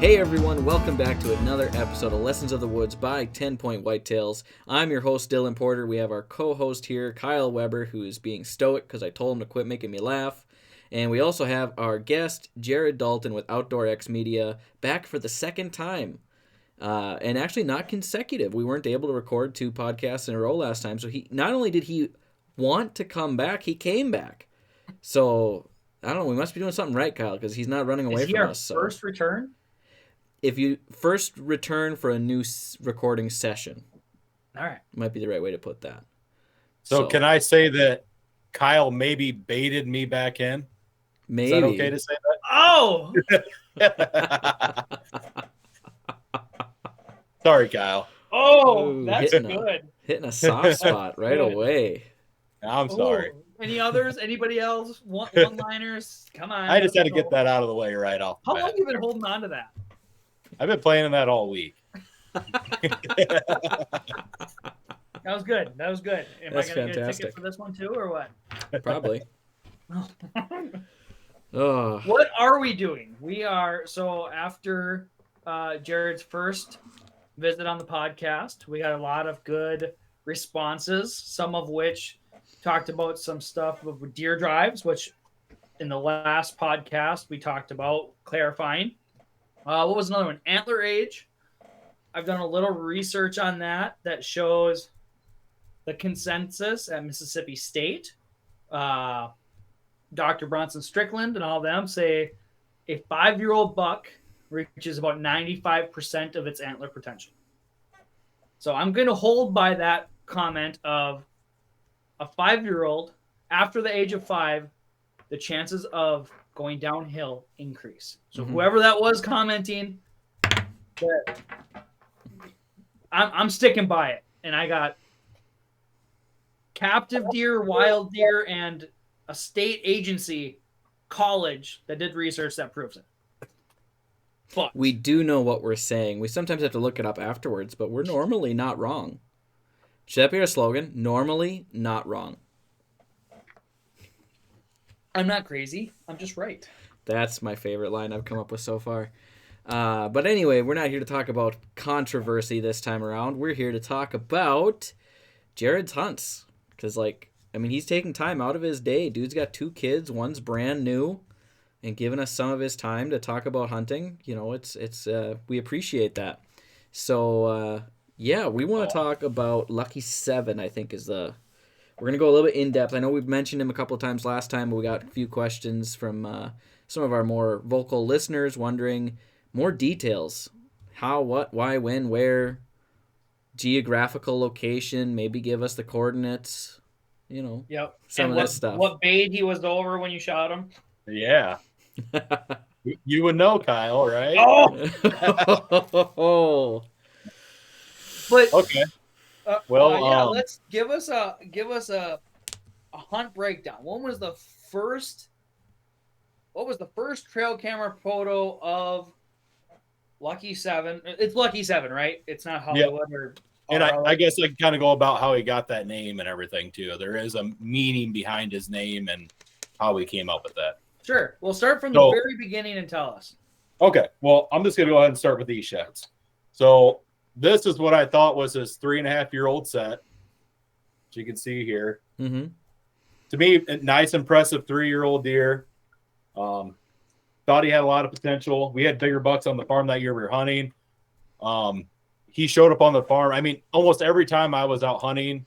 Hey everyone, welcome back to another episode of Lessons of the Woods by 10 Point Whitetails. I'm your host, Dylan Porter. We have our co-host here, Kyle Weber, who is being stoic because I told him to quit making me laugh. And we also have our guest, Jared Dalton with Outdoor X Media, back for the second time. And actually not consecutive. We weren't able to record 2 podcasts in a row last time. So he not only did he want to come back, he came back. So, I don't know, we must be doing something right, Kyle, because he's not running away from us. Is he our first return? If you first return for a new recording session. All right. Might be the right way to put that. So can I say that Kyle maybe baited me back in? Maybe. Is that okay to say that? Oh! Sorry, Kyle. Oh, Ooh, that's good. Hitting a soft spot right away. I'm sorry. Any others? Anybody else? One-liners? Come on. I just had to get that out of the way right off. How long have you been holding on to that? I've been playing that all week. That was good. That's Am I going to get a fantastic. ticket for this one too, or what? Probably. What are we doing? We are, so after Jared's first visit on the podcast, we got a lot of good responses, some of which talked about some stuff with deer drives, which in the last podcast we talked about clarifying. What was another one? Antler age. I've done a little research on that shows the consensus at Mississippi State. Dr. Bronson Strickland and all of them say a 5-year-old buck reaches about 95% of its antler potential. So I'm going to hold by that comment of a 5-year-old after the age of 5, the chances of going downhill increase. So whoever that was commenting, I'm sticking by it. And I got captive deer, wild deer, and a state agency college that did research that proves it. But we do know what we're saying. We sometimes have to look it up afterwards, but we're normally not wrong. Should that be our slogan? Normally not wrong. I'm not crazy. I'm just right. That's my favorite line I've come up with so far. But anyway, we're not here to talk about controversy this time around. We're here to talk about Jared's hunts. Because, he's taking time out of his day. Dude's got 2 kids. One's brand new. And giving us some of his time to talk about hunting. You know, we appreciate that. So, we want to talk about Lucky 7, I think, we're going to go a little bit in-depth. I know we've mentioned him a couple of times last time, but we got a few questions from some of our more vocal listeners wondering more details. How, what, why, when, where, geographical location, maybe give us the coordinates, Yep. Some of that stuff. What bait he was over when you shot him. Yeah. You would know, Kyle, right? Oh! But okay. Let's give us a hunt breakdown. What was the first trail camera photo of Lucky 7? It's Lucky 7, right? It's not Hollywood or. And I guess I can kind of go about how he got that name and everything too. There is a meaning behind his name and how he came up with that. Sure. We'll start from the very beginning and tell us. Okay. Well, I'm just going to go ahead and start with these sheds. So this is what I thought was his 3.5-year-old set, which you can see here. Mm-hmm. To me, a nice, impressive 3-year-old deer. Thought he had a lot of potential. We had bigger bucks on the farm that year we were hunting. He showed up on the farm. I mean, almost every time I was out hunting,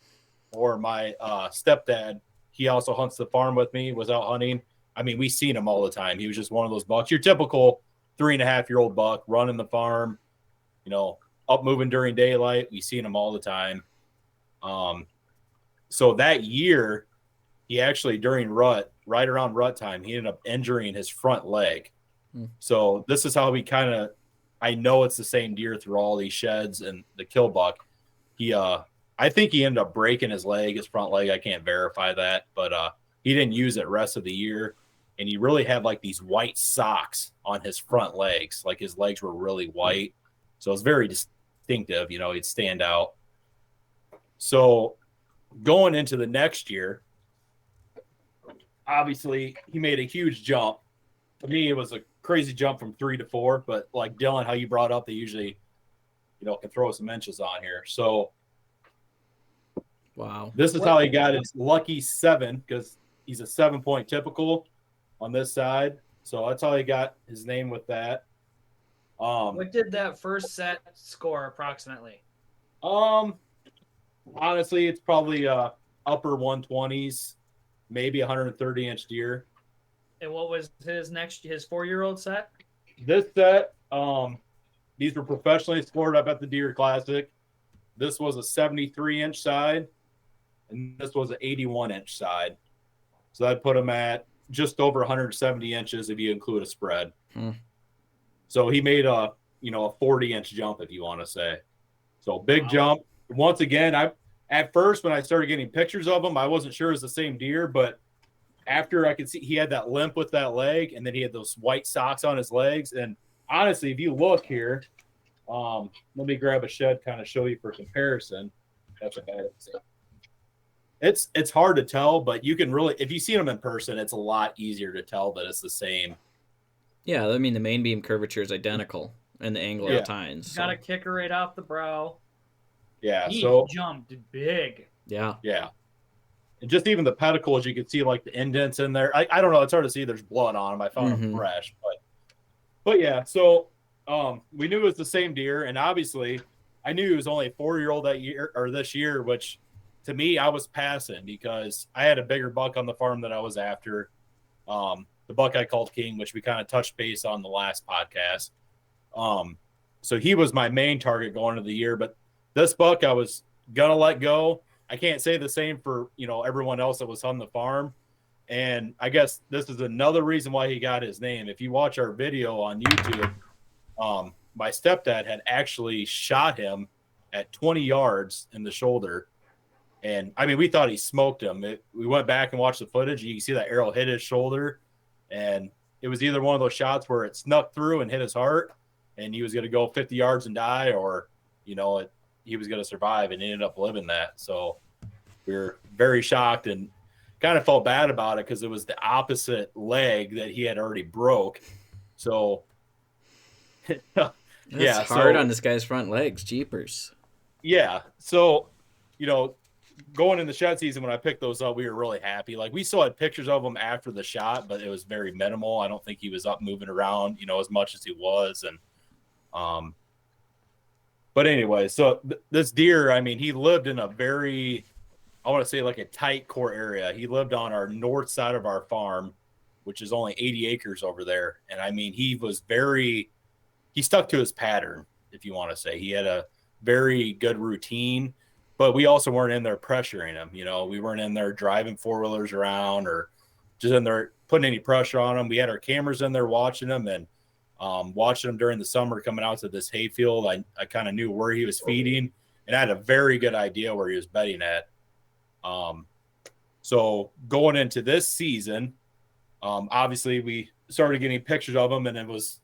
or my stepdad, he also hunts the farm with me, was out hunting. I mean, we seen him all the time. He was just one of those bucks. Your typical 3.5-year-old buck running the farm, up moving during daylight. We seen him all the time. So that year, he actually during right around rut time, he ended up injuring his front leg. So this is how we I know it's the same deer through all these sheds and the kill buck. I think he ended up breaking his front leg. I can't verify that, but he didn't use it rest of the year. And he really had these white socks on his front legs. His legs were really white. So it was very distinctive. He'd stand out. So going into the next year, obviously he made a huge jump. To me, it was a crazy jump from 3 to 4, but like Dylan, how you brought up, they usually, can throw some inches on here. So wow. this is how he got his lucky 7, because he's a 7-point typical on this side. So that's how he got his name with that. What did that first set score approximately? Honestly, it's probably upper 120s, maybe 130-inch deer. And what was his 4-year-old set? This set, these were professionally scored up at the Deer Classic. This was a 73-inch side, and this was an 81-inch side. So that put him at just over 170 inches if you include a spread. So he made a 40-inch jump, if you want to say. So big jump. Once again, at first when I started getting pictures of him, I wasn't sure it was the same deer, but after I could see he had that limp with that leg, and then he had those white socks on his legs. And honestly, if you look here, let me grab a shed, kind of show you for comparison. That's what I say. It's hard to tell, but you can really, if you see them in person, it's a lot easier to tell that it's the same. Yeah, I mean the main beam curvature is identical, and the angle of tines. Got a kicker right off the brow. Yeah, he so jumped big. Yeah. And just even the pedicles, you could see like the indents in there. I don't know, it's hard to see. There's blood on them. I found them fresh, but yeah. So we knew it was the same deer, and obviously, I knew he was only a 4-year-old that year or this year, which to me I was passing because I had a bigger buck on the farm that I was after. The buck I called King, which we kind of touched base on the last podcast. So he was my main target going into the year, but this buck I was gonna let go. I can't say the same for everyone else that was on the farm, and I guess this is another reason why he got his name. If you watch our video on YouTube, my stepdad had actually shot him at 20 yards in the shoulder, and I mean we thought he smoked him. We went back and watched the footage. You can see that arrow hit his shoulder, and it was either one of those shots where it snuck through and hit his heart, and he was going to go 50 yards and die, or he was going to survive, and ended up living that. So we were very shocked and kind of felt bad about it because it was the opposite leg that he had already broke. So That's hard on this guy's front legs. Jeepers. Yeah. So, going in the shed season, when I picked those up, we were really happy. Like we still had pictures of him after the shot, but it was very minimal. I don't think he was up moving around, as much as he was. And, but anyway, so this deer, I mean, he lived in a very, I want to say like a tight core area. He lived on our north side of our farm, which is only 80 acres over there. And I mean, he stuck to his pattern, if you want to say. He had a very good routine, but we also weren't in there pressuring him. We weren't in there driving 4-wheelers around or just in there putting any pressure on him. We had our cameras in there watching him, and watching him during the summer coming out to this hayfield. I kind of knew where he was feeding, and I had a very good idea where he was bedding at. So going into this season, obviously we started getting pictures of him, and it was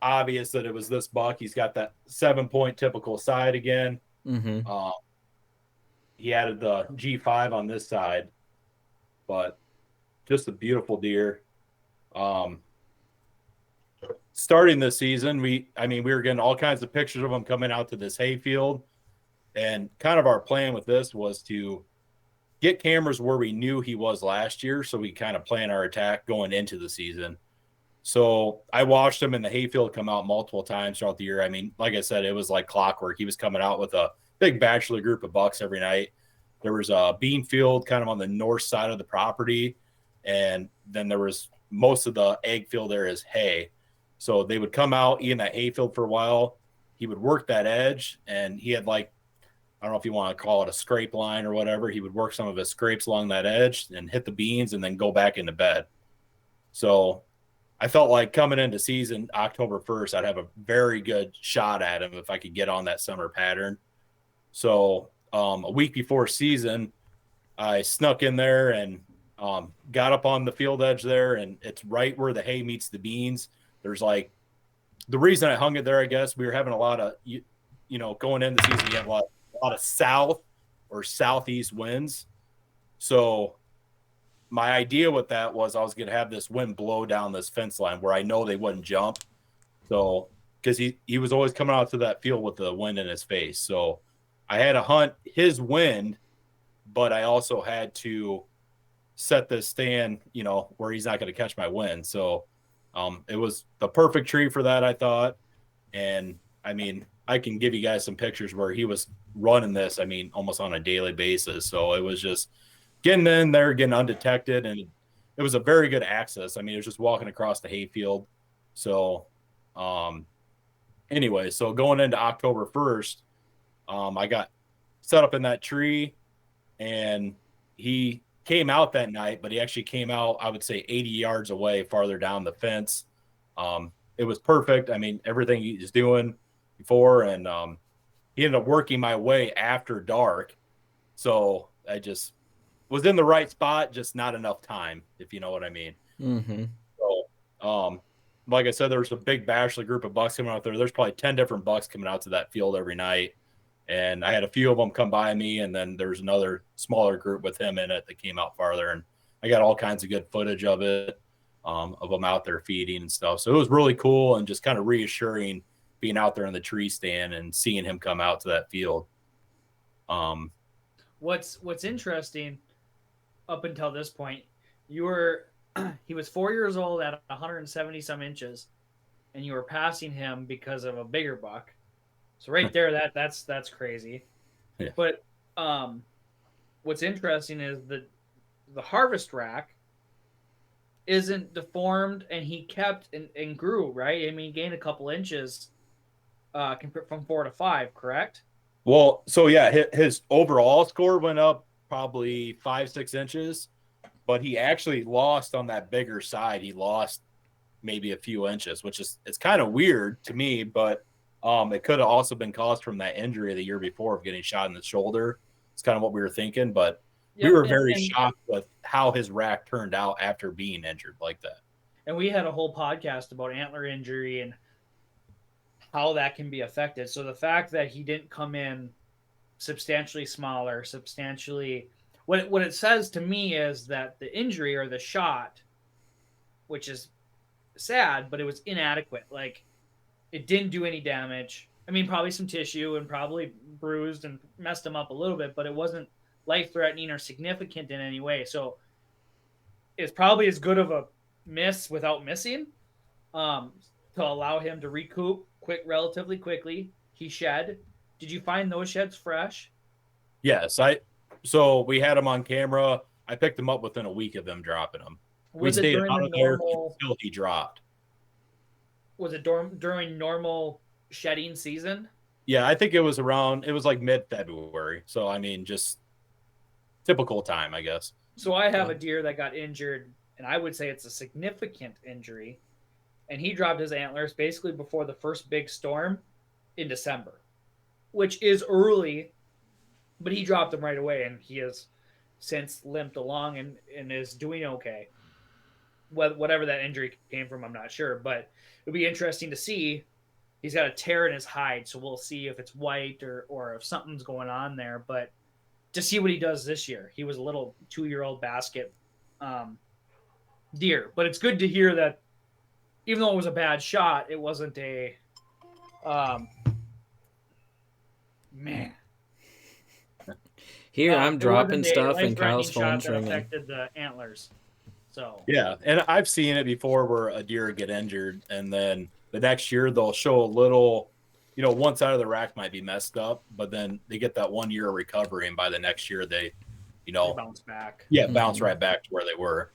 obvious that it was this buck. He's got that 7-point typical side again. He added the G5 on this side, but just a beautiful deer. Starting this season, we were getting all kinds of pictures of him coming out to this hayfield, and kind of our plan with this was to get cameras where we knew he was last year, so we kind of plan our attack going into the season. So I watched him in the hayfield come out multiple times throughout the year. I mean, like I said, it was like clockwork. He was coming out with a big bachelor group of bucks every night. There was a bean field kind of on the north side of the property, and then there was most of the egg field there is hay. So they would come out, eat in that hayfield for a while. He would work that edge, and he had like, I don't know if you want to call it a scrape line or whatever. He would work some of his scrapes along that edge and hit the beans and then go back into bed. So I felt like coming into season October 1st, I'd have a very good shot at him if I could get on that summer pattern. So a week before season, I snuck in there and got up on the field edge there, and it's right where the hay meets the beans. There's like, the reason I hung it there, I guess, we were having a lot of, going into the season, you have a lot of south or southeast winds. So my idea with that was I was going to have this wind blow down this fence line where I know they wouldn't jump. So, because he was always coming out to that field with the wind in his face. So I had to hunt his wind, but I also had to set this stand, where he's not going to catch my wind. So it was the perfect tree for that, I thought. And I mean, I can give you guys some pictures where he was running this, almost on a daily basis. So it was just getting in there, getting undetected. And it was a very good access. It was just walking across the hayfield. So anyway, so going into October 1st, I got set up in that tree, and he came out that night, but he actually came out, I would say 80 yards away, farther down the fence. It was perfect. Everything he was doing before, and he ended up working my way after dark. So I just was in the right spot, just not enough time, if you know what I mean. Mm-hmm. So, like I said, there was a big bachelor group of bucks coming out there. There's probably 10 different bucks coming out to that field every night. And I had a few of them come by me, and then there's another smaller group with him in it that came out farther. And I got all kinds of good footage of it, of them out there feeding and stuff. So it was really cool and just kind of reassuring being out there in the tree stand and seeing him come out to that field. What's interesting up until this point, he was 4 years old at 170 some inches, and you were passing him because of a bigger buck. So right there, that's crazy. Yeah. But what's interesting is that the harvest rack isn't deformed, and he kept and grew, right? He gained a couple inches from 4 to 5, correct? Well, so yeah, his overall score went up probably 5-6 inches, but he actually lost on that bigger side. He lost maybe a few inches, which it's kind of weird to me, but it could have also been caused from that injury the year before of getting shot in the shoulder. It's kind of what we were thinking, but we were very shocked with how his rack turned out after being injured like that. And we had a whole podcast about antler injury and how that can be affected. So the fact that he didn't come in substantially smaller, what it says to me is that the injury or the shot, which is sad, but it was inadequate. Like, it didn't do any damage. Probably some tissue and probably bruised and messed him up a little bit, but it wasn't life-threatening or significant in any way. So it's probably as good of a miss without missing, to allow him to recoup relatively quickly. He shed. Did you find those sheds fresh? Yes, so we had them on camera. I picked them up within a week of them dropping them. We stayed out of there until he dropped. Was it during normal shedding season? Yeah, I think it was like mid-February. So, just typical time, I guess. So I have a deer that got injured, and I would say it's a significant injury. And he dropped his antlers basically before the first big storm in December, which is early, but he dropped them right away, and he has since limped along and is doing okay. Whatever that injury came from, I'm not sure, but it'll be interesting to see. He's got a tear in his hide, so we'll see if it's white or if something's going on there. But to see what he does this year, he was a little 2-year-old basket deer. But it's good to hear that even though it was a bad shot, it wasn't a man. Here I'm dropping stuff and Kyle's phone's ringing. Affected the antlers. So yeah, and I've seen it before where a deer get injured, and then the next year they'll show a little, one side of the rack might be messed up, but then they get that 1 year of recovery, and by the next year they bounce back. Yeah, bounce right back to where they were.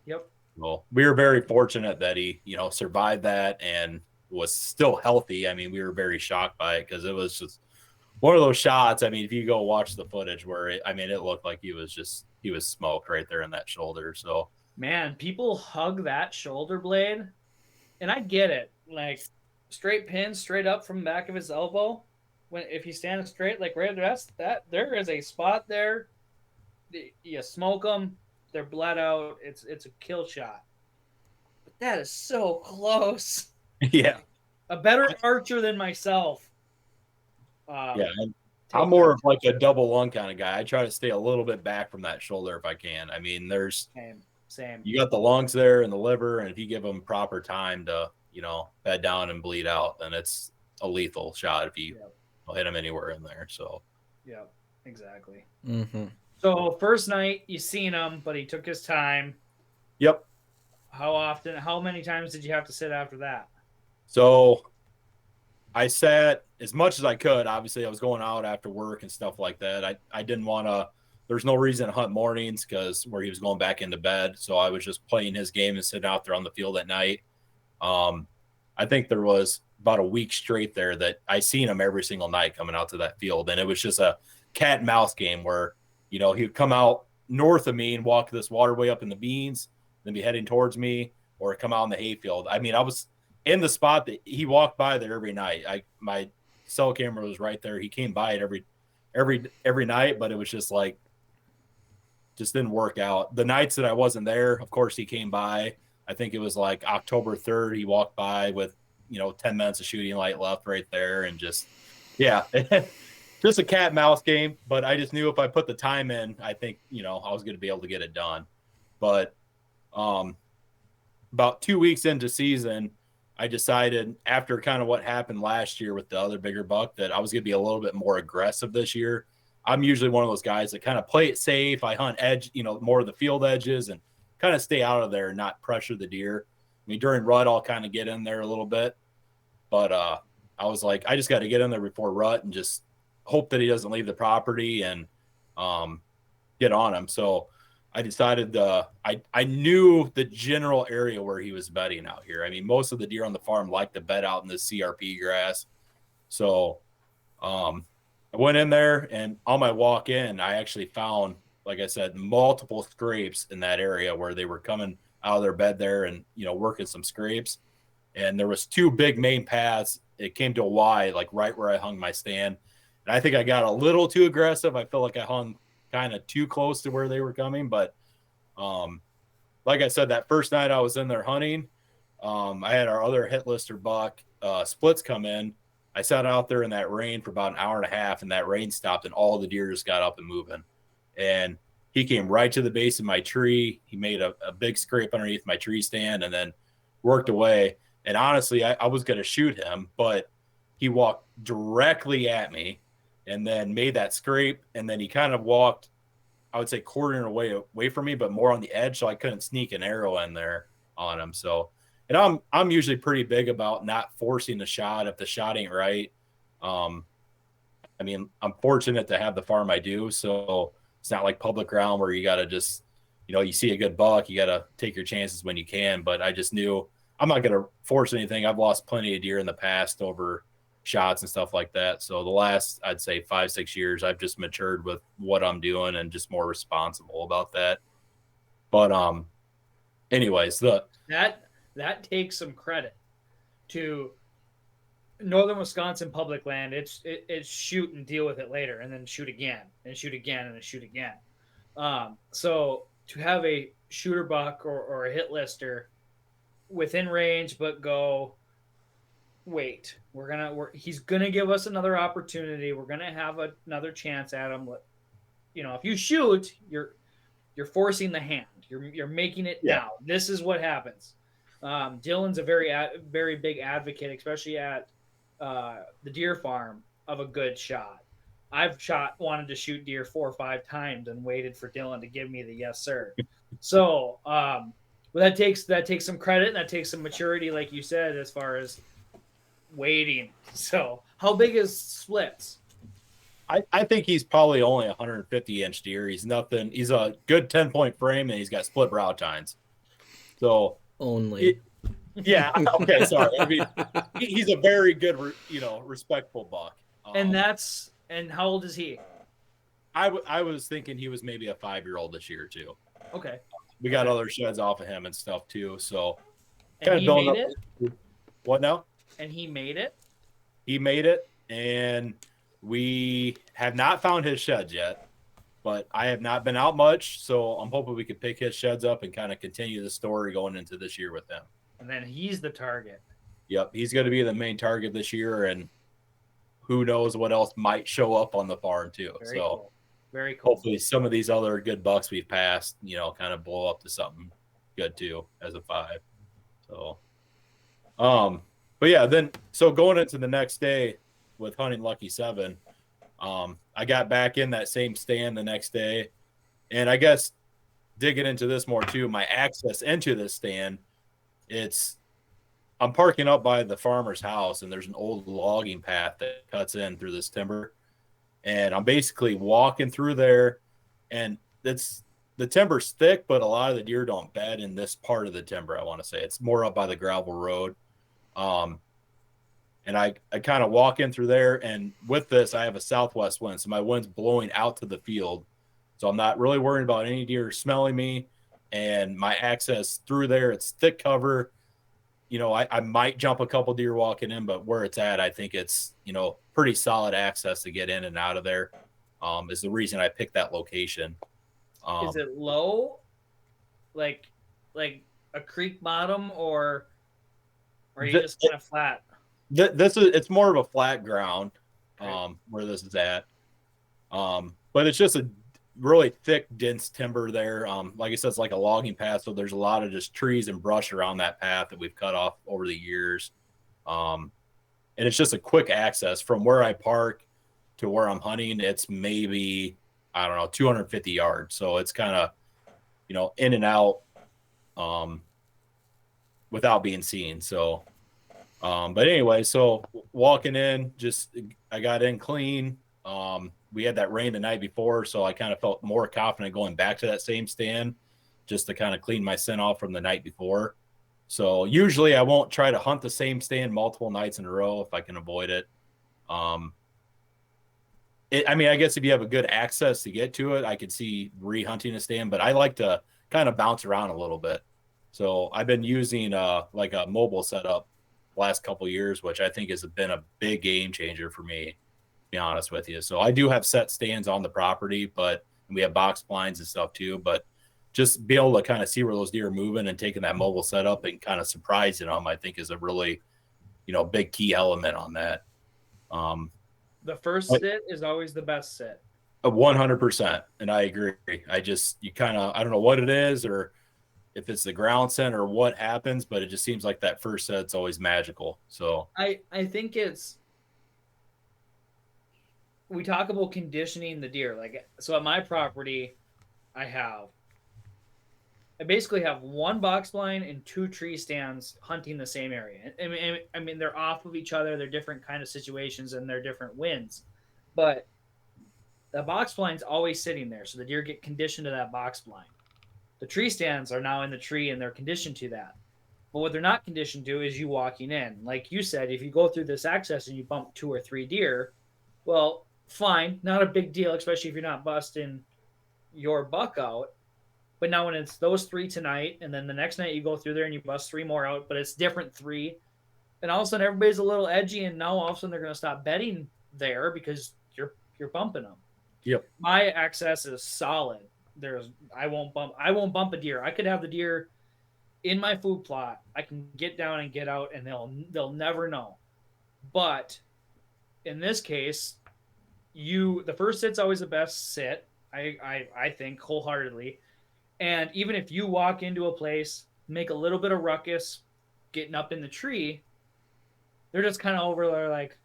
Yep. Well, we were very fortunate that he, survived that and was still healthy. We were very shocked by it because it was just one of those shots. If you go watch the footage where it looked like he was smoked right there in that shoulder. So, man, people hug that shoulder blade, and I get it. Like, straight pin straight up from the back of his elbow. If he's standing straight, like right there, there is a spot there. You smoke them, they're bled out. It's a kill shot. But that is so close. Yeah. A better archer than myself. Yeah. I'm more of like a double lung kind of guy. I try to stay a little bit back from that shoulder if I can. I mean, there's same. You got the lungs there and the liver, and if you give them proper time to, bed down and bleed out, then it's a lethal shot if you hit them anywhere in there. So, yeah, exactly. Mm-hmm. So first night you seen him, but he took his time. Yep. How many times did you have to sit after that? So I sat as much as I could. Obviously, I was going out after work and stuff like that. I didn't want to. There's no reason to hunt mornings because where he was going back into bed. So I was just playing his game and sitting out there on the field at night. I think there was about a week straight there that I seen him every single night coming out to that field. And it was just a cat and mouse game where, he would come out north of me and walk this waterway up in the beans, then be heading towards me, or come out in the hayfield. I mean, I was in the spot that he walked by there every night. My cell camera was right there. He came by it every night, but it was just like, just didn't work out. The nights that I wasn't there, of course, he came by. I think it was like October 3rd. He walked by with, 10 minutes of shooting light left right there. And just a cat and mouse game. But I just knew if I put the time in, I think, I was going to be able to get it done. But about 2 weeks into season, I decided after kind of what happened last year with the other bigger buck that I was going to be a little bit more aggressive this year. I'm usually one of those guys that kind of play it safe. I hunt edge, more of the field edges and kind of stay out of there and not pressure the deer. I mean, during rut, I'll kind of get in there a little bit, but I was like, I just got to get in there before rut and just hope that he doesn't leave the property and get on him. So I decided I knew the general area where he was bedding out here. I mean, most of the deer on the farm like to bed out in the CRP grass. So I went in there, and on my walk in, I actually found, like I said, multiple scrapes in that area where they were coming out of their bed there and, working some scrapes. And there was 2 big main paths. It came to a Y, like right where I hung my stand. And I think I got a little too aggressive. I felt like I hung kind of too close to where they were coming. But like I said, that first night I was in there hunting, I had our other hit lister buck splits come in. I sat out there in that rain for about an hour and a half, and that rain stopped, and all the deer just got up and moving. And he came right to the base of my tree. He made a big scrape underneath my tree stand and then worked away. And honestly, I was going to shoot him, but he walked directly at me and then made that scrape. And then he kind of walked, I would say, quartering away from me, but more on the edge, so I couldn't sneak an arrow in there on him. So, and I'm usually pretty big about not forcing the shot if the shot ain't right. I mean, I'm fortunate to have the farm I do, so it's not like public ground where you got to just, you see a good buck, you got to take your chances when you can. But I just knew I'm not going to force anything. I've lost plenty of deer in the past over shots and stuff like that. So the last, I'd say 5-6 years, I've just matured with what I'm doing and just more responsible about that. But anyways, that takes some credit to northern Wisconsin public land. It's shoot and deal with it later, and then shoot again and shoot again and then shoot again. So to have a shooter buck or a hit lister within range, but go, wait, he's gonna give us another opportunity. We're gonna have another chance at him. If you shoot, you're forcing the hand. You're making it now. This is what happens. Dillan's a very big advocate, especially at the deer farm, of a good shot. I've wanted to shoot deer 4 or 5 times and waited for Dillan to give me the yes sir. So, well, that takes some credit and that takes some maturity, like you said, as far as waiting. So, how big is Splits? I think he's probably only 150-inch deer. He's nothing. He's a good 10-point frame, and he's got split brow tines. So only. Yeah. Okay. Sorry. I mean, he's a very good, respectful buck. And how old is he? I was thinking he was maybe a 5-year-old this year too. Okay. We got other sheds off of him and stuff too. So kind of building up. It? What now? And he made it? He made it, and we have not found his sheds yet, but I have not been out much, so I'm hoping we can pick his sheds up and kind of continue the story going into this year with him. And then he's the target. Yep, he's going to be the main target this year, and who knows what else might show up on the farm too. Very so cool. Very cool. Hopefully some of these other good bucks we've passed, kind of blow up to something good too as a 5. So, but yeah, then so going into the next day with hunting Lucky 7, I got back in that same stand the next day, and I guess digging into this more too, my access into this stand, I'm parking up by the farmer's house, and there's an old logging path that cuts in through this timber, and I'm basically walking through there, and the timber's thick, but a lot of the deer don't bed in this part of the timber. I want to say it's more up by the gravel road. And I kind of walk in through there, and with this, I have a southwest wind. So my wind's blowing out to the field. So I'm not really worried about any deer smelling me, and my access through there, it's thick cover. I might jump a couple deer walking in, but where it's at, I think it's, pretty solid access to get in and out of there, is the reason I picked that location. Is it low, like a creek bottom, or are you just kind of flat? It's more of a flat ground, where this is at. But it's just a really thick, dense timber there. Like I said, it's like a logging path, so there's a lot of just trees and brush around that path that we've cut off over the years. And it's just a quick access from where I park to where I'm hunting. It's maybe, I don't know, 250 yards. So it's kind of, in and out, without being seen. So, but anyway, so walking in, I got in clean. We had that rain the night before, so I kind of felt more confident going back to that same stand just to kind of clean my scent off from the night before. So usually I won't try to hunt the same stand multiple nights in a row if I can avoid it. I guess if you have a good access to get to it, I could see re-hunting a stand, but I like to kind of bounce around a little bit. So I've been using like a mobile setup the last couple of years, which I think has been a big game changer for me, to be honest with you. So I do have set stands on the property, but we have box blinds and stuff too, but just be able to kind of see where those deer are moving and taking that mobile setup and kind of surprising them, I think is a really, big key element on that. The first sit is always the best sit. 100%. And I agree. I don't know what it is, or if it's the ground scent or what happens, but it just seems like that first set's always magical. So I think we talk about conditioning the deer. So at my property, I basically have one box blind and 2 tree stands hunting the same area. I mean, they're off of each other. They're different kind of situations and they're different winds. But the box blind's always sitting there, so the deer get conditioned to that box blind. The tree stands are now in the tree and they're conditioned to that. But what they're not conditioned to is you walking in. Like you said, if you go through this access and you bump 2 or 3 deer, well, fine, not a big deal, especially if you're not busting your buck out. But now when it's those 3 tonight, and then the next night you go through there and you bust 3 more out, but it's different 3, and all of a sudden everybody's a little edgy, and now all of a sudden they're going to stop betting there because you're bumping them. Yep. My access is solid. I won't bump a deer. I could have the deer in my food plot. I can get down and get out, and they'll never know. But in this case, the first sit's always the best sit. I think wholeheartedly. And even if you walk into a place, make a little bit of ruckus, getting up in the tree, they're just kind of over there like,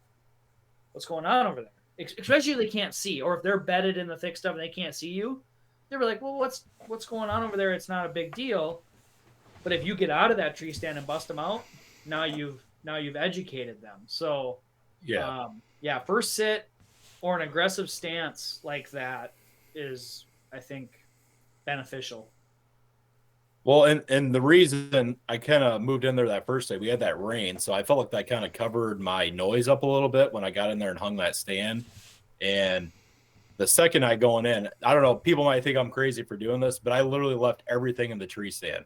what's going on over there? Especially if they can't see, or if they're bedded in the thick stuff and they can't see you, they're like, well, what's going on over there? It's not a big deal. But if you get out of that tree stand and bust them out, now you've educated them. So yeah, first sit or an aggressive stance like that is, I think, beneficial. Well, and the reason I kind of moved in there that first day, we had that rain, so I felt like that kind of covered my noise up a little bit when I got in there and hung that stand. And the second night going in, I don't know, people might think I'm crazy for doing this, but I literally left everything in the tree stand.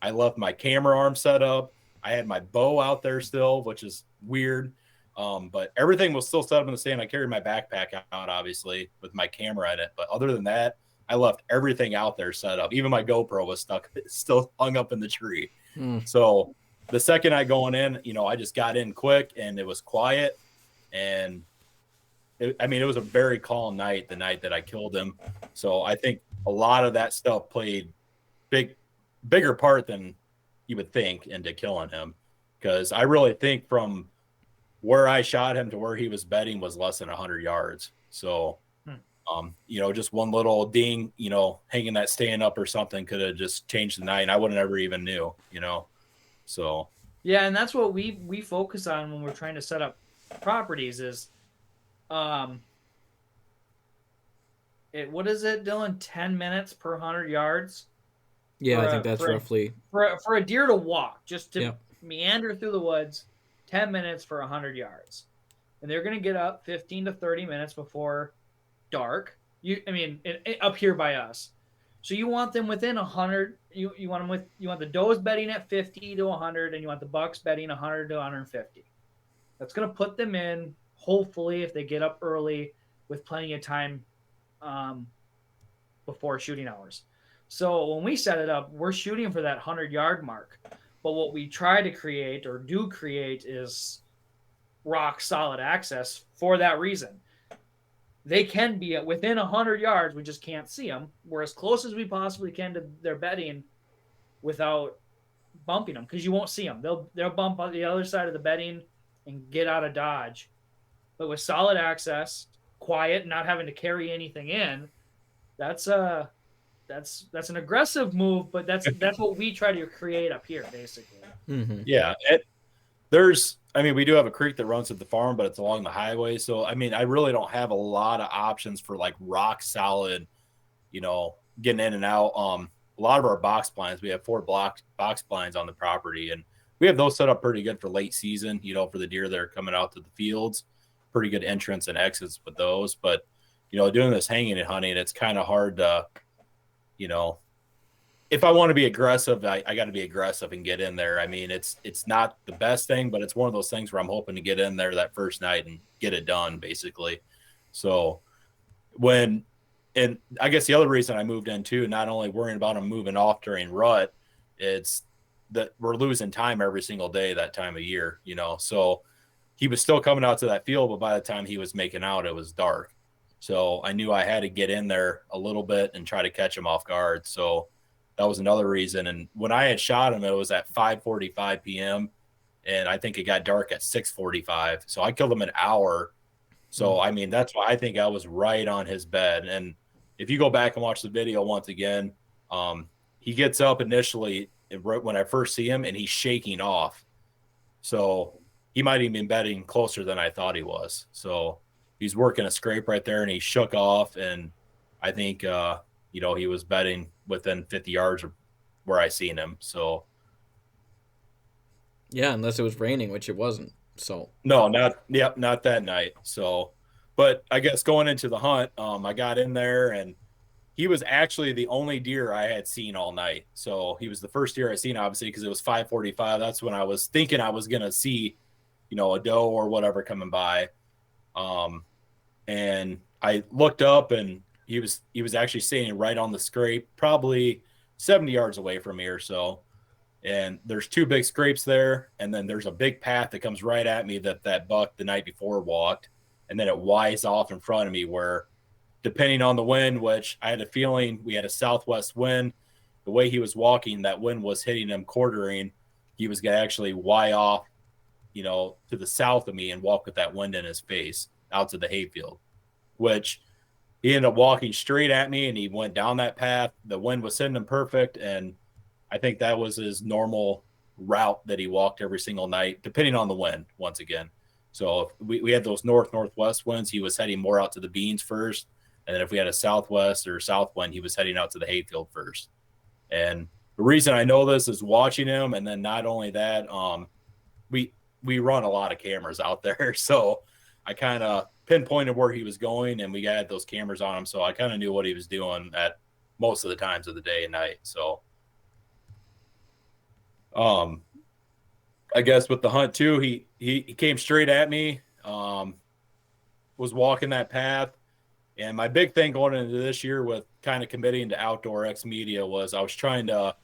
I left my camera arm set up. I had my bow out there still, which is weird. But everything was still set up in the stand. I carried my backpack out, obviously, with my camera in it. But other than that, I left everything out there set up. Even my GoPro was still hung up in the tree. So the second night going in, I just got in quick and it was quiet. And it was a very calm night, the night that I killed him. So I think a lot of that stuff played bigger part than you would think into killing him. Because I really think from where I shot him to where he was bedding was less than 100 yards. So, just one little ding, hanging that stand up or something could have just changed the night, and I would have never even knew, So. Yeah, and that's what we focus on when we're trying to set up properties is, what is it, Dylan? 10 minutes per 100 yards. Yeah, I think that's roughly for a deer to walk, just to meander through the woods, 10 minutes for 100 yards, and they're going to get up 15 to 30 minutes before dark. Up here by us. So you want them within 100. You want the does bedding at 50 to 100, and you want the bucks bedding 100 to 150. That's going to put them in, hopefully, if they get up early with plenty of time before shooting hours. So when we set it up, we're shooting for that 100-yard mark. But what we try to create or do create is rock solid access for that reason. They can be within 100 yards. We just can't see them. We're as close as we possibly can to their bedding without bumping them, because you won't see them. They'll bump on the other side of the bedding and get out of dodge. But with solid access, quiet, not having to carry anything in, that's an aggressive move. But that's what we try to create up here, basically. Mm-hmm. Yeah, we do have a creek that runs at the farm, but it's along the highway. So, I really don't have a lot of options for like rock solid, getting in and out. A lot of our box blinds, we have 4 box blinds on the property, and we have those set up pretty good for late season, for the deer that are coming out to the fields. Pretty good entrance and exits with those. But, doing this hanging and hunting, it's kind of hard to, if I want to be aggressive, I got to be aggressive and get in there. It's not the best thing, but it's one of those things where I'm hoping to get in there that first night and get it done, basically. So and I guess the other reason I moved in too, not only worrying about him moving off during rut, it's that we're losing time every single day that time of year, So he was still coming out to that field, but by the time he was making out, it was dark. So I knew I had to get in there a little bit and try to catch him off guard. So that was another reason. And when I had shot him, it was at 5:45 p.m. and I think it got dark at 6:45. So I killed him an hour. So, that's why I think I was right on his bed. And if you go back and watch the video once again, he gets up initially when I first see him, and he's shaking off. So he might even been bedding closer than I thought he was. So he's working a scrape right there, and he shook off. And I think, he was bedding within 50 yards of where I seen him. So yeah, unless it was raining, which it wasn't. So no, not that night. So, but I guess going into the hunt, I got in there, and he was actually the only deer I had seen all night. So he was the first deer I seen, obviously, because it was 5:45. That's when I was thinking I was gonna see, a doe or whatever coming by. And I looked up, and he was actually standing right on the scrape, probably 70 yards away from me or so. And there's 2 big scrapes there, and then there's a big path that comes right at me that buck the night before walked, and then it winds off in front of me where, depending on the wind, which I had a feeling we had a southwest wind, the way he was walking, that wind was hitting him quartering. He was going to actually Y off, to the south of me and walk with that wind in his face out to the hayfield, which he ended up walking straight at me, and he went down that path. The wind was sending him perfect, and I think that was his normal route that he walked every single night, depending on the wind, once again. So if we had those northwest winds, he was heading more out to the beans first. And then if we had a southwest or south wind, he was heading out to the hayfield first. And the reason I know this is watching him. And then not only that, we run a lot of cameras out there. So I kind of pinpointed where he was going, and we had those cameras on him. So I kind of knew what he was doing at most of the times of the day and night. So I guess with the hunt too, he came straight at me, was walking that path. And my big thing going into this year with kind of committing to Outdoor X Media was I was trying to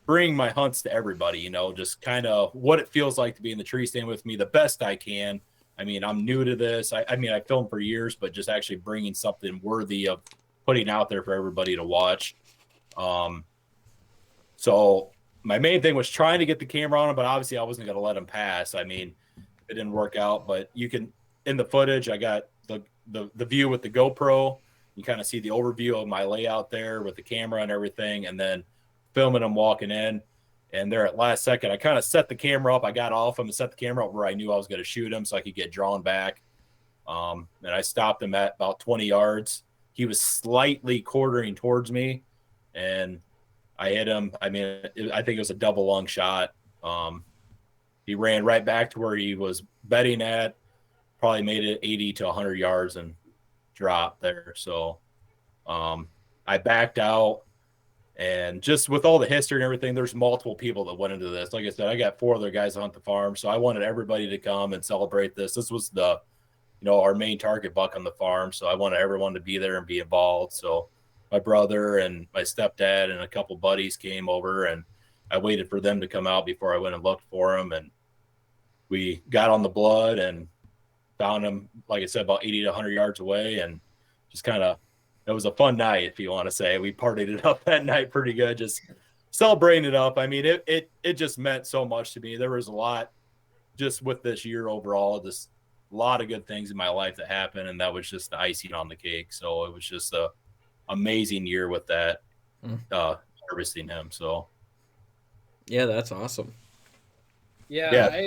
bring my hunts to everybody, just kind of what it feels like to be in the tree stand with me the best I can. I mean, I'm new to this. I mean, I filmed for years, but just actually bringing something worthy of putting out there for everybody to watch. So my main thing was trying to get the camera on him, but obviously I wasn't going to let him pass. I mean, it didn't work out, but you can, in the footage, I got the view with the GoPro. You kind of see the overview of my layout there with the camera and everything, and then filming him walking in. And there at last second, I kind of set the camera up. I got off him and set the camera up where I knew I was going to shoot him so I could get drawn back. And I stopped him at about 20 yards. He was slightly quartering towards me, and I hit him. I mean, I think it was a double lung shot. He ran right back to where he was betting at, probably made it 80 to 100 yards and dropped there. So I backed out. And just with all the history and everything, there's multiple people that went into this. Like I said, I got 4 other guys that hunt the farm, so I wanted everybody to come and celebrate this. This was the, our main target buck on the farm, so I wanted everyone to be there and be involved. So my brother and my stepdad and a couple buddies came over, and I waited for them to come out before I went and looked for them. And we got on the blood and found him, like I said, about 80 to 100 yards away, and just kind of, it was a fun night, if you want to say. We partied it up that night pretty good, just celebrating it up. I mean, it just meant so much to me. There was a lot just with this year overall, just a lot of good things in my life that happened, and that was just the icing on the cake. So it was just a amazing year with that, harvesting him. So yeah, that's awesome. Yeah.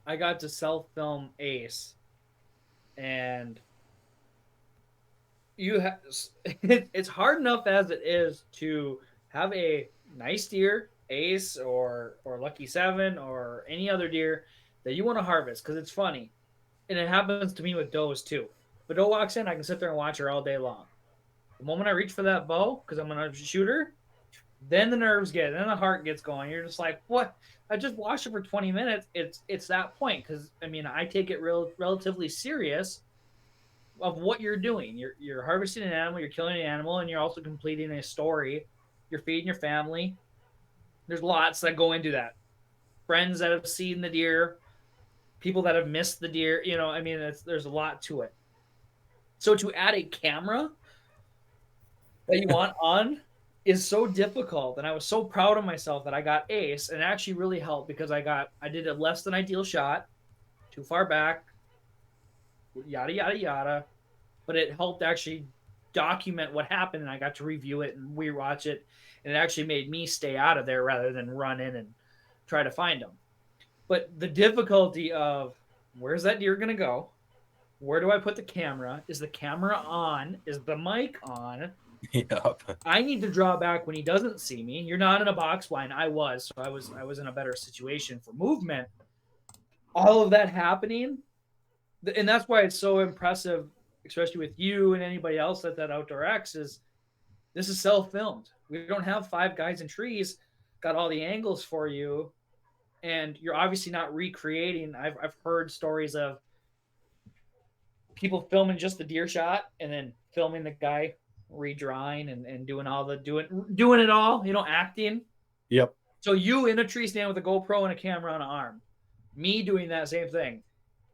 I got to self-film Ace, and it's hard enough as it is to have a nice deer, Ace or Lucky 7 or any other deer that you want to harvest, because it's funny. And it happens to me with does too. If a doe walks in, I can sit there and watch her all day long. The moment I reach for that bow, because I'm going to shoot her, then the nerves get, then the heart gets going. You're just like, what? I just watched it for 20 minutes. It's that point, because, I mean, I take it relatively serious of what you're doing. You're harvesting an animal, you're killing an animal, and you're also completing a story. You're feeding your family. There's lots that go into that. Friends that have seen the deer, people that have missed the deer. I mean, there's a lot to it. So to add a camera that you want on is so difficult, and I was so proud of myself that I got Ace, and it actually really helped because I did a less than ideal shot, too far back, yada yada yada, but it helped actually document what happened, and I got to review it and rewatch it, and it actually made me stay out of there rather than run in and try to find them. But the difficulty of, where's that deer gonna go? Where do I put the camera? Is the camera on? Is the mic on? Yep. I need to draw back when he doesn't see me. You're not in a box blind. I was, so I was in a better situation for movement. All of that happening, and that's why it's so impressive, especially with you and anybody else at that Outdoor X, is this is self-filmed. We don't have 5 guys in trees, got all the angles for you, and you're obviously not recreating. I've heard stories of people filming just the deer shot and then filming the guy redrawing and doing it all, acting. Yep. So you in a tree stand with a GoPro and a camera on an arm, me doing that same thing.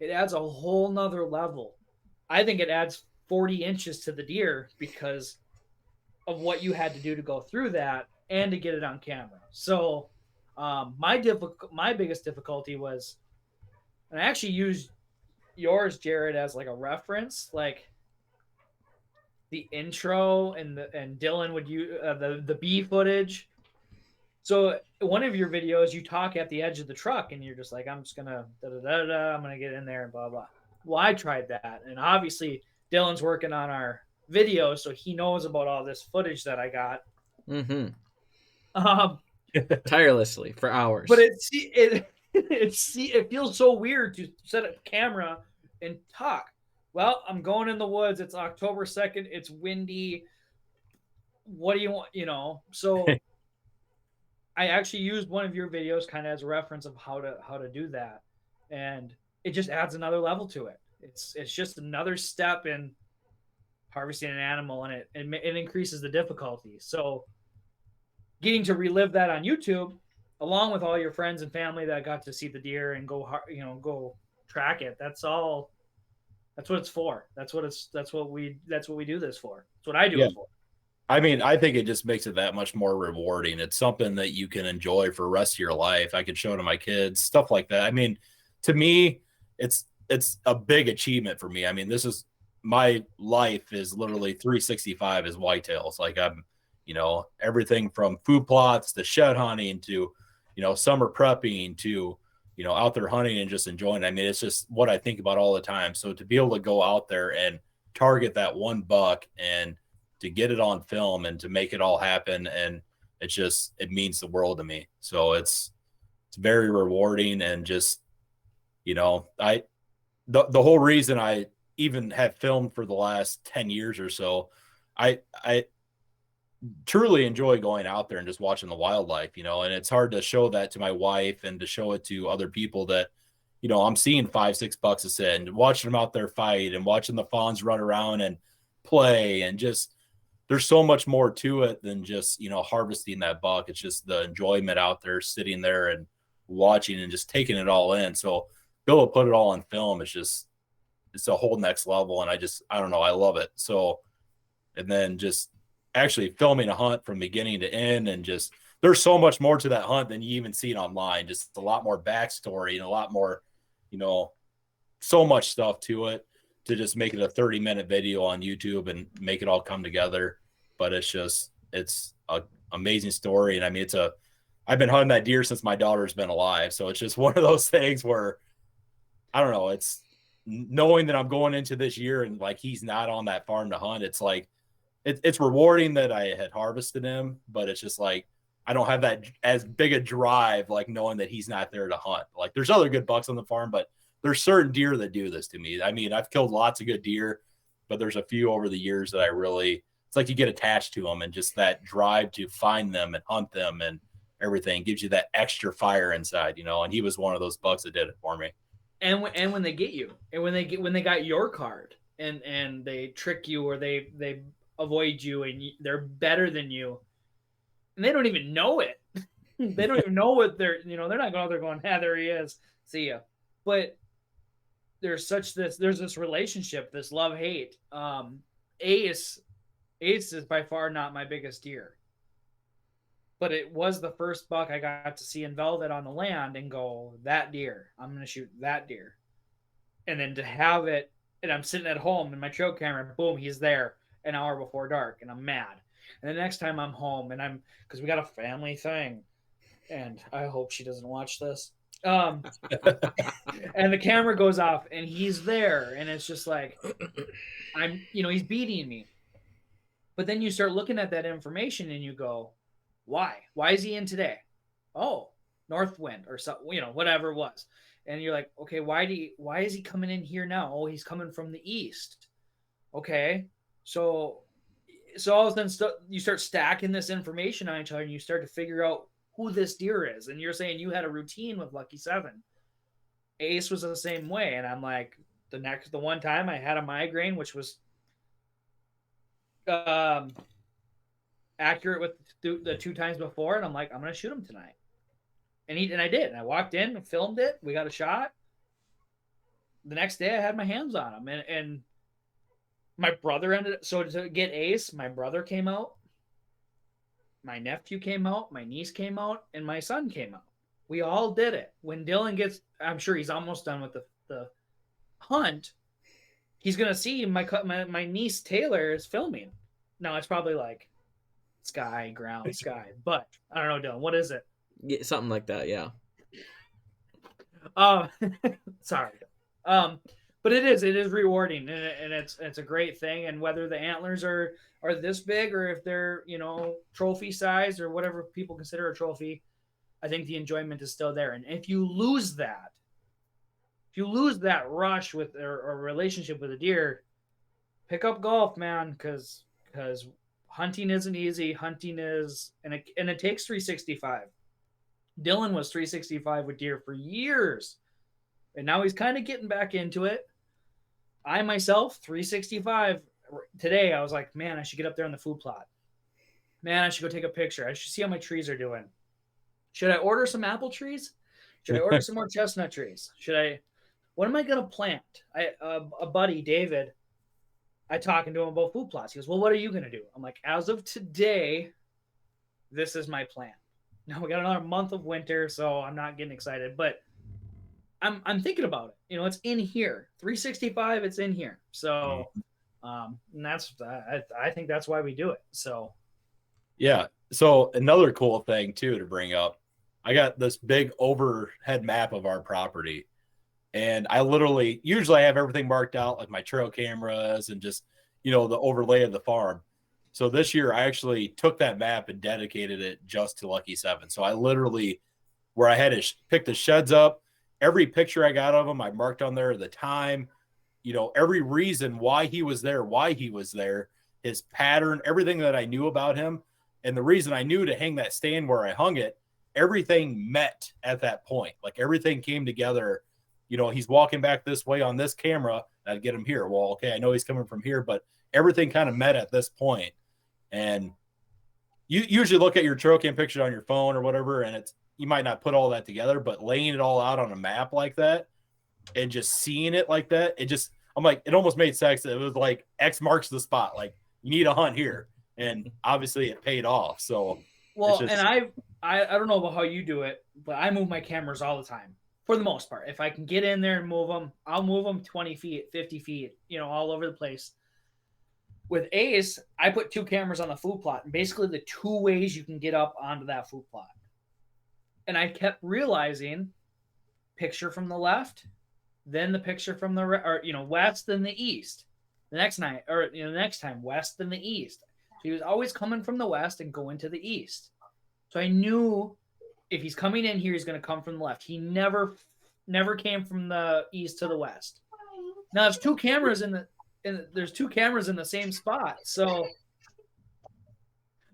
It adds a whole nother level. I think it adds 40 inches to the deer because of what you had to do to go through that and to get it on camera. So my biggest difficulty was, and I actually used yours, Jared, as like a reference, like the intro and Dylan would use the bee footage. So one of your videos, you talk at the edge of the truck, and you're just like, I'm just gonna I'm gonna get in there and blah blah. Well, I tried that, and obviously Dylan's working on our video, so he knows about all this footage that I got. Mm-hmm. Tirelessly for hours. But it feels so weird to set up camera and talk. Well, I'm going in the woods. It's October 2nd. It's windy. What do you want? So I actually used one of your videos kind of as a reference of how to do that. And it just adds another level to it. It's just another step in harvesting an animal, and it increases the difficulty. So getting to relive that on YouTube, along with all your friends and family that got to see the deer and go track it. That's all. That's what it's for. That's what we do this for. That's what I do Yeah. it for. I mean, I think it just makes it that much more rewarding. It's something that you can enjoy for the rest of your life. I could show to my kids, stuff like that. I mean, to me, it's a big achievement for me. I mean, this is my life is literally 365 is whitetails. Like I'm, everything from food plots to shed hunting to, summer prepping to, out there hunting and just enjoying it. I mean, it's just what I think about all the time. So to be able to go out there and target that one buck and to get it on film and to make it all happen, and it means the world to me. So it's very rewarding, and just, the whole reason I even have filmed for the last 10 years or so, I truly enjoy going out there and just watching the wildlife, and it's hard to show that to my wife and to show it to other people that, I'm seeing 5-6 bucks a sit and watching them out there fight and watching the fawns run around and play, and just, there's so much more to it than just, harvesting that buck. It's just the enjoyment out there, sitting there and watching and just taking it all in. So be able to put it all on film, it's a whole next level. And I don't know, I love it. So, and then just actually filming a hunt from beginning to end, and just, there's so much more to that hunt than you even see it online. Just a lot more backstory and a lot more, so much stuff to it, to just make it a 30-minute video on YouTube and make it all come together. But it's an amazing story. And I mean, I've been hunting that deer since my daughter's been alive. So it's just one of those things where, I don't know, it's knowing that I'm going into this year and like, he's not on that farm to hunt. It's like, it's rewarding that I had harvested him, but it's just like, I don't have that as big a drive, like knowing that he's not there to hunt. Like there's other good bucks on the farm, but there's certain deer that do this to me. I mean, I've killed lots of good deer, but there's a few over the years that it's like you get attached to them, and just that drive to find them and hunt them and everything gives you that extra fire inside, and he was one of those bucks that did it for me. And when they get you, and when they got your card, and they trick you, or they avoid you, and they're better than you, and they don't even know it. They don't even know what they're not going out there going, there he is, see ya. But there's this relationship, this love-hate. Ace is by far not my biggest deer, but it was the first buck I got to see in velvet on the land and go, that deer, I'm going to shoot that deer. And then to have it, and I'm sitting at home in my trail camera, boom, he's there an hour before dark, and I'm mad. And the next time I'm home, and because we got a family thing, and I hope she doesn't watch this. And the camera goes off, and he's there, and it's just like, he's beating me. But then you start looking at that information, and you go, why? Why is he in today? Oh, north wind or so, whatever it was. And you're like, okay, why is he coming in here now? Oh, he's coming from the east. Okay, so all of a sudden you start stacking this information on each other, and you start to figure out who this deer is. And you're saying you had a routine with Lucky 7. Ace was the same way. And I'm like, the one time I had a migraine, which was accurate with the 2 times before, and I'm like, I'm going to shoot him tonight. And I did. And I walked in and filmed it. We got a shot. The next day I had my hands on him, and my brother so to get Ace, my brother came out, my nephew came out, my niece came out, and my son came out. We all did it. When Dillan I'm sure he's almost done with the hunt, he's gonna see my niece Taylor is filming. Now it's probably like ground, sky, but I don't know, Dylan, what is it? Yeah, something like that, yeah. Sorry. But it is rewarding, and it's a great thing. And whether the antlers are this big, or if they're trophy size, or whatever people consider a trophy, I think the enjoyment is still there. And if you lose that rush with or relationship with a deer, pick up golf, man, because hunting isn't easy. Hunting is, and it takes 365. Dillan was 365 with deer for years, and now he's kind of getting back into it. I myself, 365 today. I was like, man, I should get up there on the food plot. Man, I should go take a picture. I should see how my trees are doing. Should I order some apple trees? Should I order some more chestnut trees? What am I going to plant? A buddy, David, I talking to him about food plots. He goes, well, what are you going to do? I'm like, as of today, this is my plan. Now we got another month of winter, so I'm not getting excited, but I'm thinking about it. You know, it's in here. 365, it's in here. So, and I think that's why we do it. So, yeah. So another cool thing too to bring up, I got this big overhead map of our property, and I usually have everything marked out, like my trail cameras and just, the overlay of the farm. So this year I actually took that map and dedicated it just to Lucky 7. So I literally, where I had to pick the sheds up, every picture I got of him, I marked on there the time, every reason why he was there, his pattern, everything that I knew about him. And the reason I knew to hang that stand where I hung it, everything met at that point. Like everything came together. He's walking back this way on this camera. I'd get him here. Well, okay, I know he's coming from here, but everything kind of met at this point. And you usually look at your trail cam picture on your phone or whatever, and you might not put all that together, but laying it all out on a map like that and just seeing it like that, I'm like, it almost made sense. It was like X marks the spot. Like, you need a hunt here. And obviously it paid off. So, well, and I don't know about how you do it, but I move my cameras all the time for the most part. If I can get in there and move them, I'll move them 20 feet, 50 feet, all over the place. With Ace, I put 2 cameras on the food plot, and basically the 2 ways you can get up onto that food plot. And I kept realizing picture from the left, then the picture from the west, then the east. The next time west, then the east. So he was always coming from the west and going to the east. So I knew if he's coming in here, he's going to come from the left. He never came from the east to the west. Now there's 2 cameras there's 2 cameras in the same spot. So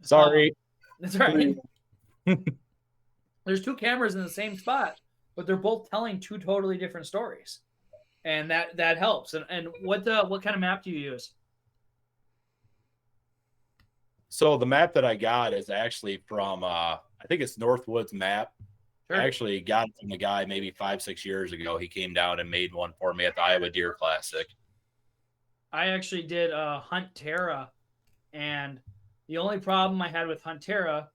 sorry. That's right. There's 2 cameras in the same spot, but they're both telling 2 totally different stories. And that helps. And what kind of map do you use? So the map that I got is actually from I think it's Northwood's map. Sure. I actually got it from the guy maybe 5-6 years ago. He came down and made one for me at the Iowa Deer Classic. I actually did Hunt Terra, and the only problem I had with Hunt Terra,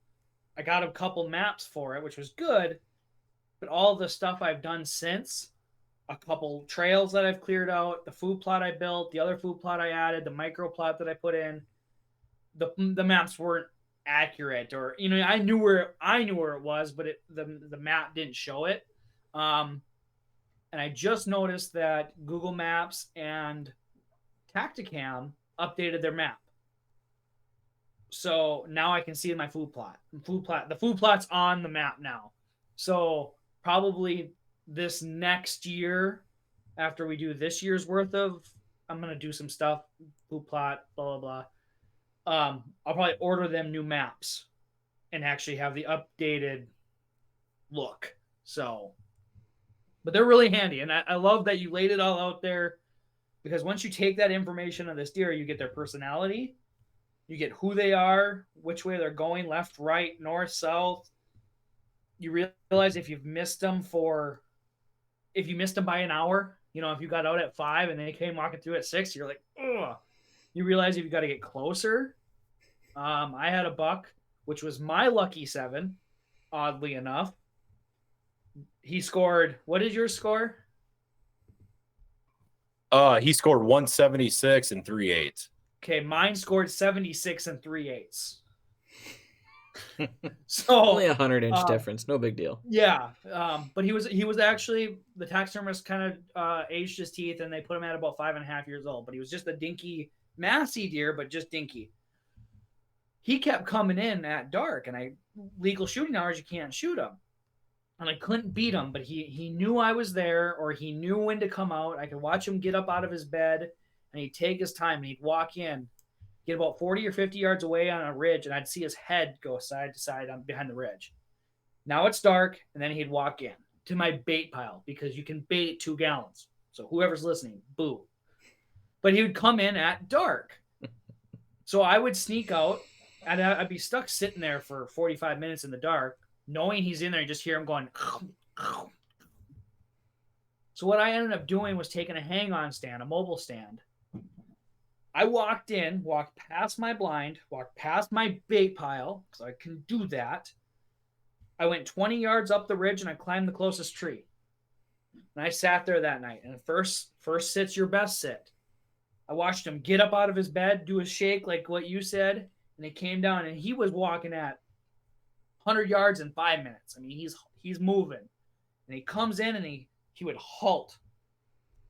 I got a couple maps for it, which was good, but all the stuff I've done since, a couple trails that I've cleared out, the food plot I built, the other food plot I added, the micro plot that I put in, the maps weren't accurate, or I knew where it was, but the map didn't show it. And I just noticed that Google Maps and Tacticam updated their map. So now I can see my food plot. The food plot's on the map now. So probably this next year, after we do this year's worth of, I'm going to do some stuff, food plot, blah, blah, blah. I'll probably order them new maps and actually have the updated look. So, but they're really handy. And I love that you laid it all out there, because once you take that information of this deer, you get their personality, you get who they are, which way they're going, left, right, north, south. You realize if you've missed them by an hour, if you got out at 5 and they came walking through at 6, you're like, ugh. You realize you've got to get closer. I had a buck, which was my lucky 7, oddly enough. He scored, what is your score? He scored 176 and 3/8. Okay, mine scored 76 and 3/8. So only 100-inch difference, no big deal. Yeah, but he was actually, the taxidermist kind of aged his teeth, and they put him at about 5.5 years old. But he was just a dinky, massy deer, but just dinky. He kept coming in at dark, and legal shooting hours, you can't shoot him. And I couldn't beat him, but he knew I was there, or he knew when to come out. I could watch him get up out of his bed, and he'd take his time, and he'd walk in, get about 40 or 50 yards away on a ridge, and I'd see his head go side to side behind the ridge. Now it's dark, and then he'd walk in to my bait pile, because you can bait 2 gallons. So whoever's listening, boo. But he would come in at dark. So I would sneak out, and I'd be stuck sitting there for 45 minutes in the dark. knowing he's in there, you just hear him going. So what I ended up doing was taking a hang-on stand, a mobile stand. I walked past my blind, walked past my bait pile, because I can do that. I went 20 yards up the ridge and I climbed the closest tree. And I sat there that night. And first sit's your best sit. I watched him get up out of his bed, do a shake like what you said, and he came down and he was walking at 100 yards in 5 minutes. I mean, he's moving. And he comes in and he would halt.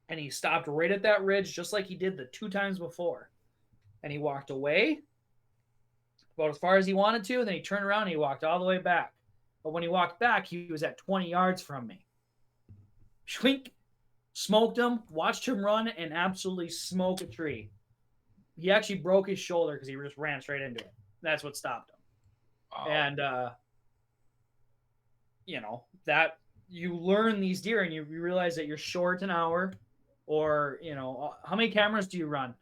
And he stopped right at that ridge just like he did the 2 times before. And he walked away about as far as he wanted to. And then he turned around and he walked all the way back. But when he walked back, he was at 20 yards from me. Schwink, smoked him, watched him run, and absolutely smoke a tree. He actually broke his shoulder because he just ran straight into it. That's what stopped him. Wow. And, that you learn these deer and you realize that you're short an hour. Or, how many cameras do you run?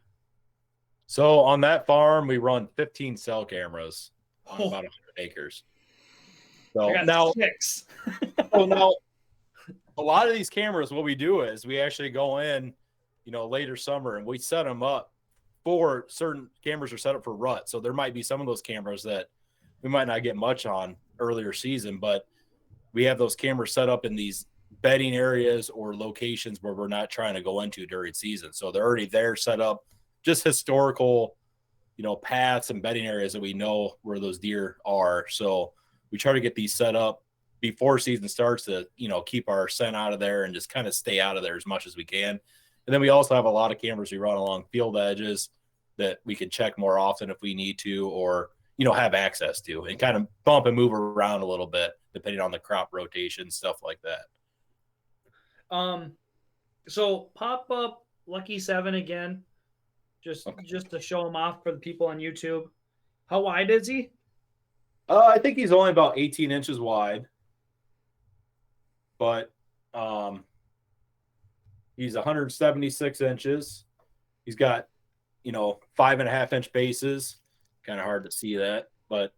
So on that farm, we run 15 cell cameras on about 100 acres. So now, 6. So now, a lot of these cameras, what we do is we actually go in, later summer and we set them up for certain cameras are set up for rut. So there might be some of those cameras that we might not get much on earlier season, but we have those cameras set up in these bedding areas or locations where we're not trying to go into during season. So they're already there set up, just historical, paths and bedding areas that we know where those deer are. So we try to get these set up before season starts to, keep our scent out of there and just kind of stay out of there as much as we can. And then we also have a lot of cameras we run along field edges that we can check more often if we need to, or, have access to, and kind of bump and move around a little bit depending on the crop rotation, stuff like that. So pop up Lucky 7 again, just to show him off for the people on YouTube. How wide is he? I think he's only about 18 inches wide, but he's 176 inches. He's got 5.5 inch bases. Kind of hard to see that, but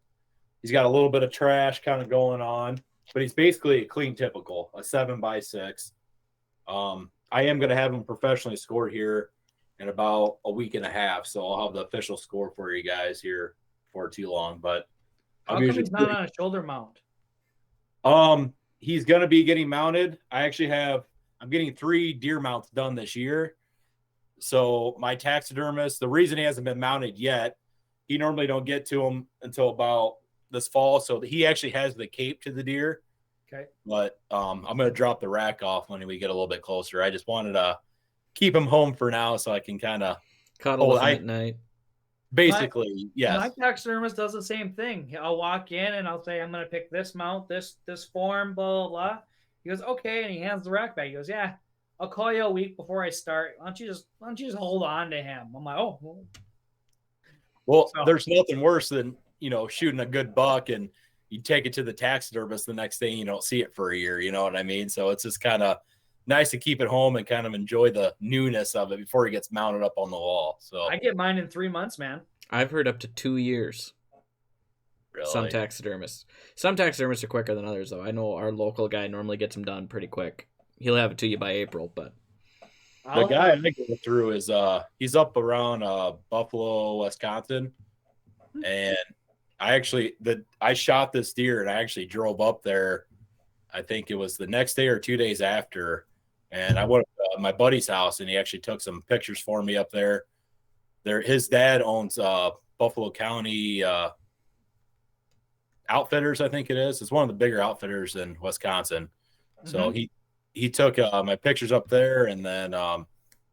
he's got a little bit of trash kind of going on. But he's basically a clean typical, a 7x6. I am going to have him professionally scored here in about a week and a half, so I'll have the official score for you guys here before too long. But how come he's not on a shoulder mount? He's going to be getting mounted. I'm getting 3 deer mounts done this year. So my taxidermist, the reason he hasn't been mounted yet, he normally don't get to him until about this fall. So he actually has the cape to the deer. Okay. But I'm going to drop the rack off when we get a little bit closer. I just wanted to keep him home for now so I can kind of cuddle with him at night. Basically, yes. My taxidermist does the same thing. I'll walk in and I'll say, I'm going to pick this mount, this form, blah, blah, blah. He goes, okay. And he hands the rack back. He goes, yeah, I'll call you a week before I start. Why don't you just hold on to him? I'm like, oh. Well, there's nothing worse than, shooting a good buck and you take it to the taxidermist the next day and you don't see it for a year. You know what I mean? So it's just kind of nice to keep it home and kind of enjoy the newness of it before it gets mounted up on the wall. So I get mine in 3 months, man. I've heard up to 2 years. Really? Some taxidermists are quicker than others, though. I know our local guy normally gets them done pretty quick. He'll have it to you by April, but the guy I go through is he's up around Buffalo, Wisconsin, and I shot this deer and I actually drove up there. I think it was the next day or 2 days after, and I went to my buddy's house and he actually took some pictures for me up there. His dad owns Buffalo County Outfitters, I think it is. It's one of the bigger outfitters in Wisconsin. Mm-hmm. So he took my pictures up there, and then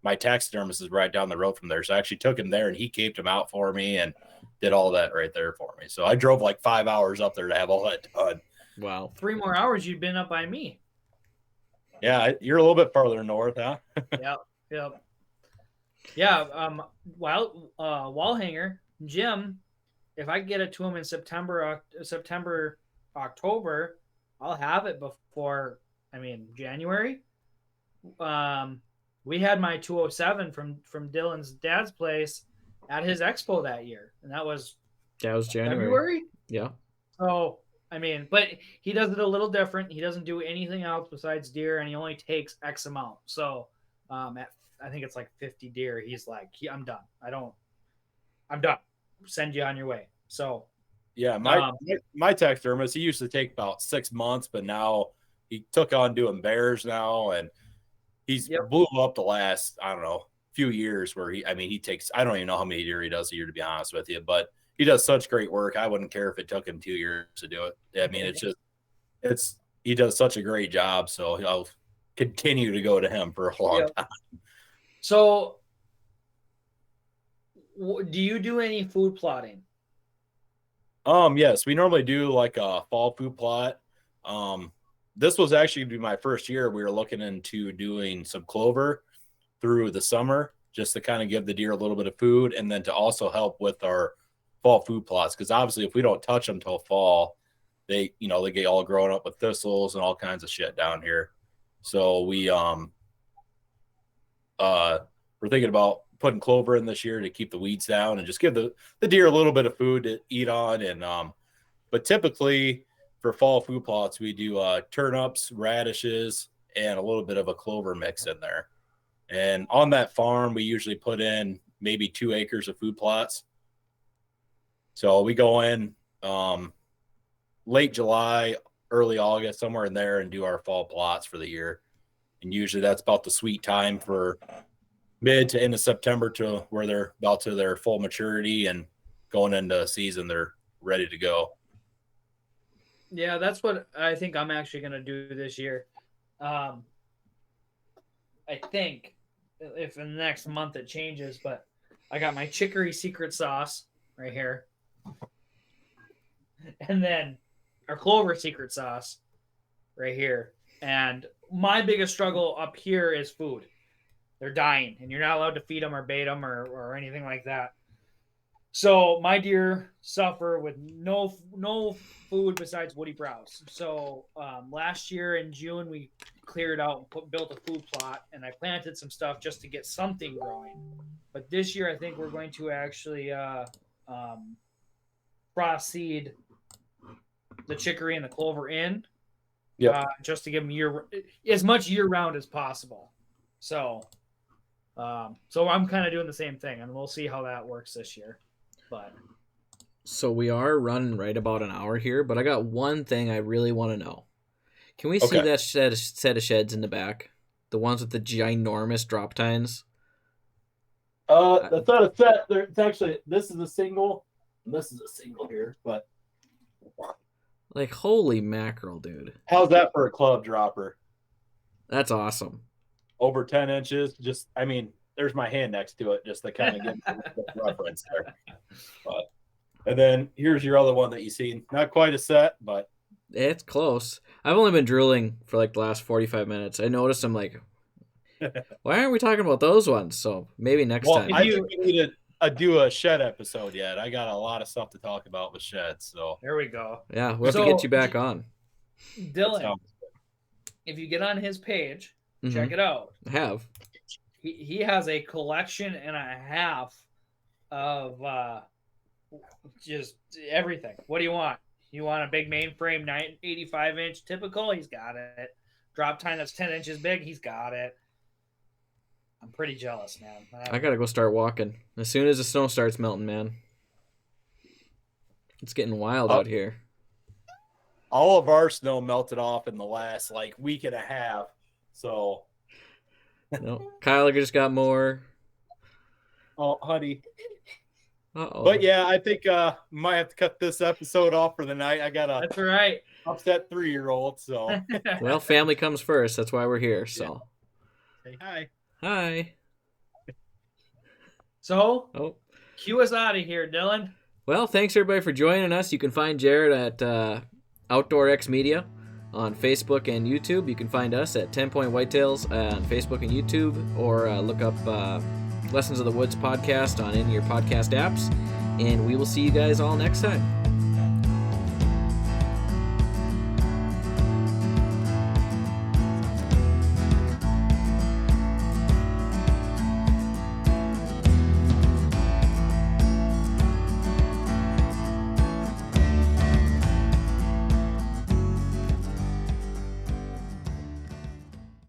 my taxidermist is right down the road from there. So I actually took him there and he caped him out for me and did all that right there for me. So I drove like 5 hours up there to have all that done. Wow. 3 more hours you'd been up by me. Yeah, you're a little bit farther north, huh? Yep. Yeah, wall hanger, Jim, if I get it to him in September, October, I'll have it before, January. We had my 207 from Dylan's dad's place at his expo that year, and that was January. February? Yeah. So, I mean, but he does it a little different. He doesn't do anything else besides deer, and he only takes X amount. So, I think it's like 50 deer. He's like, I'm done. I'm done. Send you on your way. So, yeah, my taxidermist, he used to take about 6 months, but now he took on doing bears now, and he's blew up the last, I don't know, few years where he takes, I don't even know how many deer he does a year, to be honest with you, but he does such great work. I wouldn't care if it took him 2 years to do it. I mean, he does such a great job. So I'll continue to go to him for a long time. So do you do any food plotting? Yes, we normally do like a fall food plot. This was actually going to be my first year. We were looking into doing some clover through the summer just to kind of give the deer a little bit of food, and then to also help with our fall food plots, because obviously if we don't touch them till fall, they get all grown up with thistles and all kinds of shit down here. So we're thinking about putting clover in this year to keep the weeds down and just give the deer a little bit of food to eat on. And but typically for fall food plots, we do turnips, radishes, and a little bit of a clover mix in there. And on that farm, we usually put in maybe 2 acres of food plots. So we go in late July, early August, somewhere in there, and do our fall plots for the year. And usually that's about the sweet time for mid to end of September to where they're about to their full maturity, and going into season, they're ready to go. Yeah, that's what I think I'm actually going to do this year. I think if in the next month it changes, but I got my chicory secret sauce right here. And then our clover secret sauce right here. And my biggest struggle up here is food. They're dying, and you're not allowed to feed them or bait them or anything like that. So my deer suffer with no food besides woody browse. So last year in June, we cleared out and built a food plot, and I planted some stuff just to get something growing. But this year, I think we're going to actually frost seed the chicory and the clover in, just to give them as much year round as possible. So I'm kind of doing the same thing, and we'll see how that works this year. But so we are running right about an hour here, but I got one thing I really want to know. Can we see that set of sheds in the back? The ones with the ginormous drop tines? That's not a set. It's actually, this is a single, and this is a single here, but like, holy mackerel, dude. How's that for a club dropper? That's awesome. Over 10 inches. Just, I mean, there's my hand next to it, just to kind of give the reference there. But, and then here's your other one that you seen. Not quite a set, but it's close. I've only been drilling for like the last 45 minutes. I noticed I'm like, why aren't we talking about those ones? So maybe next time. I think we need to do a shed episode yet. I got a lot of stuff to talk about with sheds. So there we go. Yeah, we'll have to get you back on. Dylan, if you get on his page, check it out. I have. He has a collection and a half of just everything. What do you want? You want a big mainframe 85-inch typical? He's got it. Drop tine that's 10 inches big? He's got it. I'm pretty jealous, man. I gotta go start walking. As soon as the snow starts melting, man. It's getting wild out here. All of our snow melted off in the last week and a half. So no, Kyle just got more. Oh, honey. Uh-oh. But yeah, I think might have to cut this episode off for the night. I got That's right. upset 3-year-old. So well, family comes first. That's why we're here. So say hi. Hi. So cue us out of here, Dylan. Well, thanks everybody for joining us. You can find Jared at Outdoor X Media on Facebook and YouTube. You can find us at 10 Point Whitetails on Facebook and YouTube, or look up Lessons of the Woods podcast on any of your podcast apps. And we will see you guys all next time.